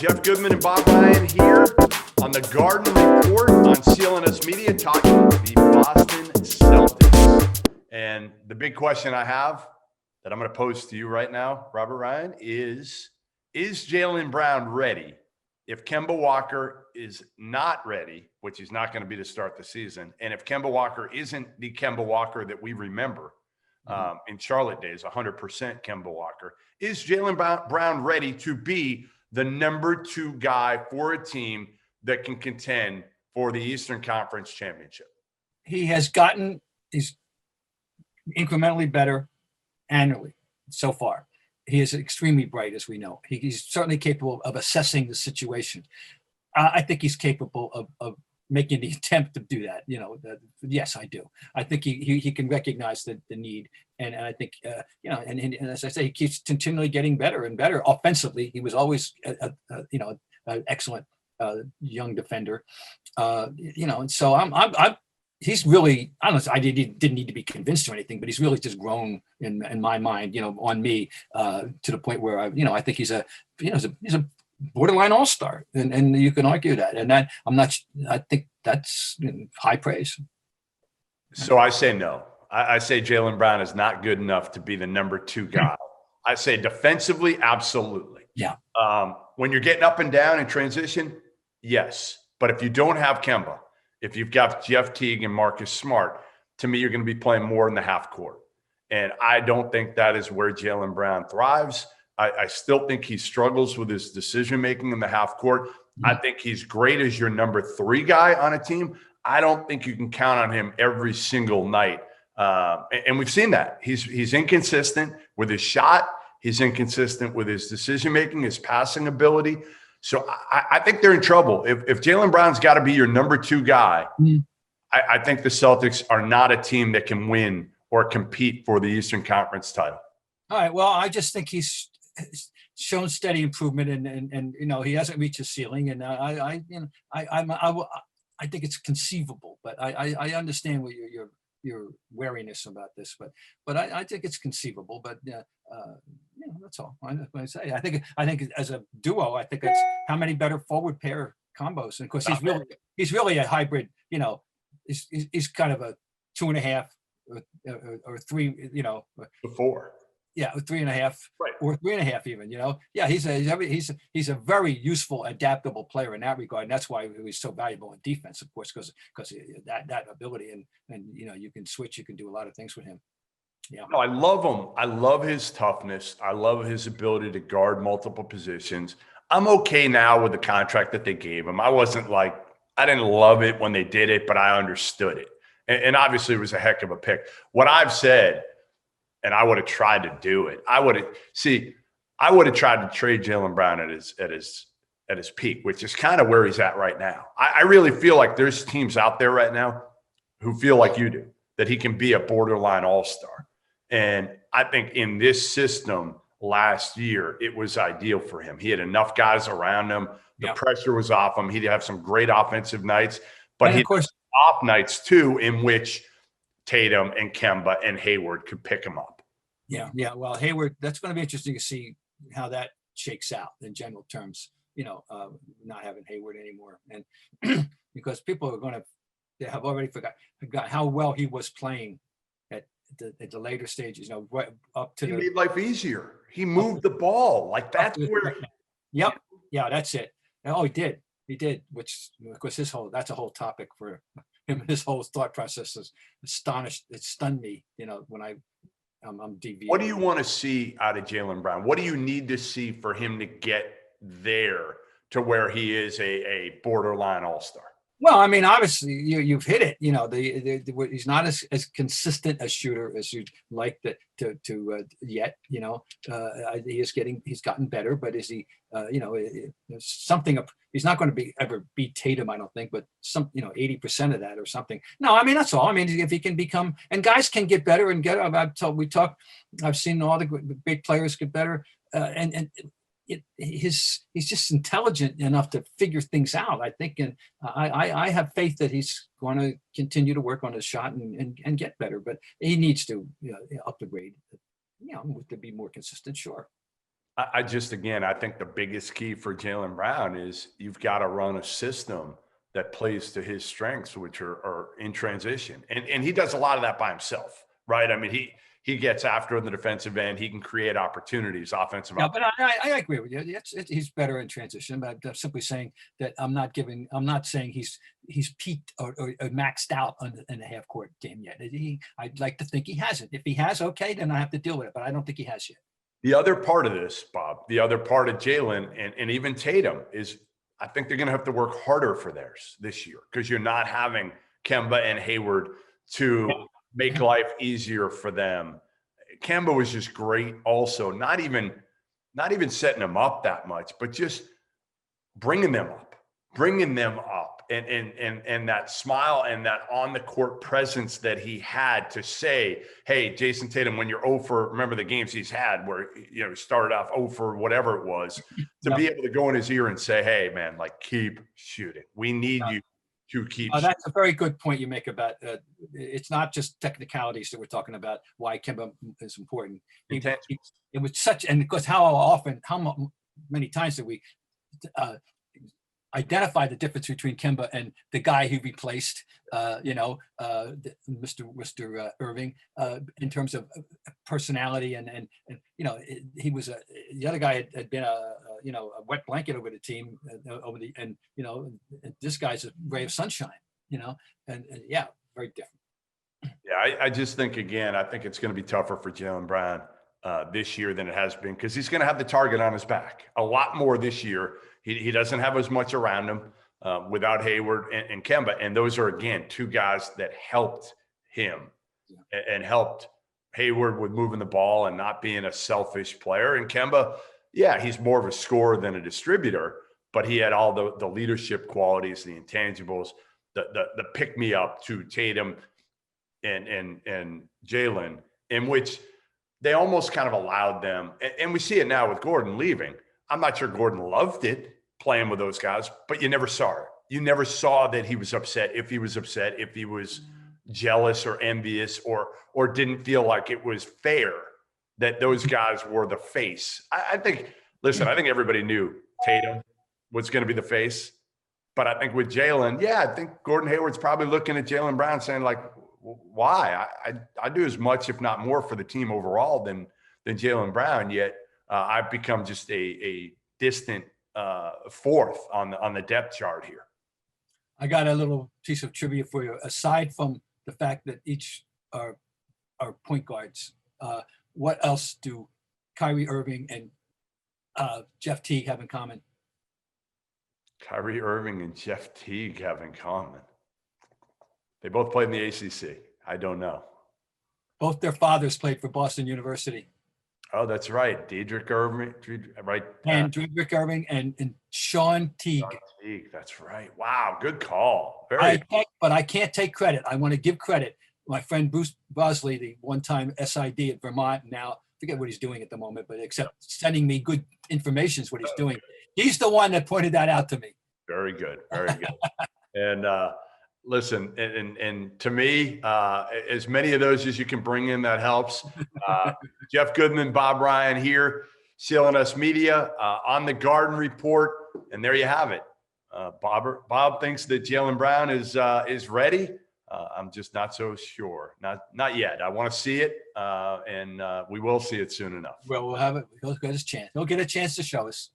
Jeff Goodman and Bob Ryan here on the Garden Report on CLNS Media, talking the Boston Celtics. And the big question I have that I'm going to pose to you right now, Robert Ryan, is Jaylen Brown ready? If Kemba Walker is not ready, which he's not going to be to start the season, and if Kemba Walker isn't the Kemba Walker that we remember in Charlotte days, 100% Kemba Walker, is Jaylen Brown ready to be the number 2 guy for a team that can contend for the Eastern Conference Championship? He's incrementally better annually so far. He is extremely bright, as we know. He's certainly capable of assessing the situation. I think he's capable of making the attempt to do that. Yes, I do. I think he can recognize the need, and I think and as I say, he keeps continually getting better and better offensively. He was always an excellent young defender. And so he's really, I don't know, I didn't need to be convinced or anything, but he's really just grown in my mind, on me, to the point where I think he's a borderline all-star, and you can argue that, and that I think that's high praise. So I say no. I say Jaylen Brown is not good enough to be the number 2 guy. I say defensively, absolutely. Yeah. When you're getting up and down in transition, yes. But if you don't have Kemba, if you've got Jeff Teague and Marcus Smart, to me, you're going to be playing more in the half court. And I don't think that is where Jaylen Brown thrives. I still think he struggles with his decision-making in the half court. I think he's great as your number 3 guy on a team. I don't think you can count on him every single night. And we've seen that. He's inconsistent with his shot. He's inconsistent with his decision-making, his passing ability. So I think they're in trouble. If Jaylen Brown's got to be your number 2 guy, I think the Celtics are not a team that can win or compete for the Eastern Conference title. All right. Well, I just think he's shown steady improvement, and he hasn't reached his ceiling, and I think it's conceivable, but I understand what your wariness about this, but I think it's conceivable, but that's all I say. I think as a duo, I think it's how many better forward pair combos, and of course he's really a hybrid. He's kind of a 2.5 or 3. Before. Yeah, 3.5, right, or 3.5 even. Yeah, he's a very useful, adaptable player in that regard, and that's why he's so valuable in defense, of course, because that ability, and you can switch, you can do a lot of things with him. Yeah. No, I love him. I love his toughness. I love his ability to guard multiple positions. I'm okay now with the contract that they gave him. I didn't love it when they did it, but I understood it, and obviously it was a heck of a pick. What I've said. And I would have tried to do it. I would have tried to trade Jaylen Brown at his peak, which is kind of where he's at right now. I really feel like there's teams out there right now who feel like you do, that he can be a borderline all-star. And I think in this system last year, it was ideal for him. He had enough guys around him. The pressure was off him. He'd have some great offensive nights, but he'd have off nights too, in which Tatum and Kemba and Hayward could pick him up. Yeah. Well, Hayward, that's going to be interesting to see how that shakes out in general terms, not having Hayward anymore. And because people are going to have already forgot how well he was playing at the later stages, right up to he made life easier. He moved the ball. Like that's where. Yep. Yeah, that's it. Oh, he did, which of course that's a whole topic for him. His whole thought process is astonished. It stunned me, when I'm deviating. What do you want to see out of Jaylen Brown? What do you need to see for him to get there to where he is a borderline all-star? Well, I mean, obviously you've hit it. He's not as consistent a shooter as you'd like to yet. He's gotten better, but is he? Something. He's not going to ever beat Tatum, I don't think, but 80% of that or something. No, I mean that's all. I mean, if he can become, and guys can get better and get. I've seen all the big players get better, and he's just intelligent enough to figure things out, I think, and I have faith that he's going to continue to work on his shot and get better, but he needs to up the grade, to be more consistent. Sure. I just, again, I think the biggest key for Jaylen Brown is you've got to run a system that plays to his strengths, which are in transition. And he does a lot of that by himself, right? I mean, he gets after in the defensive end. He can create opportunities, offensive Yeah, opportunities. but I agree with you. He's better in transition. But I'm simply saying that I'm not saying he's peaked or maxed out in the half court game yet. I'd like to think he hasn't. If he has, okay, then I have to deal with it. But I don't think he has yet. The other part of this, Bob, the other part of Jaylen and even Tatum is I think they're going to have to work harder for theirs this year because you're not having Kemba and Hayward to make life easier for them. Kemba was just great also, not even setting them up that much, but just bringing them up and that smile and that on the court presence that he had to say, hey, Jason Tatum, when you're 0 for, remember the games he's had where, you know, he started off 0 for whatever it was, to be able to go in his ear and say, hey, man, like, keep shooting. We need you to keep shooting. That's a very good point you make about it's not just technicalities that we're talking about, why Kemba is important. It was such, and because how many times did we identify the difference between Kemba and the guy he replaced, Mr. Irving, in terms of personality and you know, he was the other guy had been a wet blanket over the team and you know, this guy's a ray of sunshine, you know, and yeah, very different. Yeah, I just think, again, I think it's going to be tougher for Jaylen Brown this year than it has been because he's going to have the target on his back a lot more this year. He doesn't have as much around him without Hayward and Kemba. And those are, again, two guys that helped him and helped Hayward with moving the ball and not being a selfish player. And Kemba, yeah, he's more of a scorer than a distributor, but he had all the leadership qualities, the intangibles, the pick-me-up to Tatum and Jaylen, in which they almost kind of allowed them. And we see it now with Gordon leaving. I'm not sure Gordon loved it playing with those guys, but you never saw it. You never saw that he was upset, if he was jealous or envious or didn't feel like it was fair that those guys were the face. I think everybody knew Tatum was going to be the face. But I think with Jaylen, I think Gordon Hayward's probably looking at Jaylen Brown saying, like, why? I do as much, if not more, for the team overall than Jaylen Brown, yet I've become just a distant fourth on the depth chart here. I got a little piece of trivia for you. Aside from the fact that each are point guards, what else do Kyrie Irving and Jeff Teague have in common? Kyrie Irving and Jeff Teague have in common. They both played in the ACC. I don't know. Both their fathers played for Boston University. Oh, that's right. Diedrich Irving, right? And Diedrich Irving and Sean Teague. Sean Teague, that's right. Wow, good call. But I can't take credit. I want to give credit. My friend Bruce Bosley, the one-time SID at Vermont, now forget what he's doing at the moment, but except sending me good information is what he's doing. He's the one that pointed that out to me. Very good. Very good. And listen, and to me, as many of those as you can bring in, that helps. Jeff Goodman, Bob Ryan here, CLNS Media on the Garden Report. And there you have it. Bob thinks that Jaylen Brown is ready. I'm just not so sure. Not yet. I want to see it, and we will see it soon enough. Well, we'll have it. He'll get his chance. He'll get a chance to show us.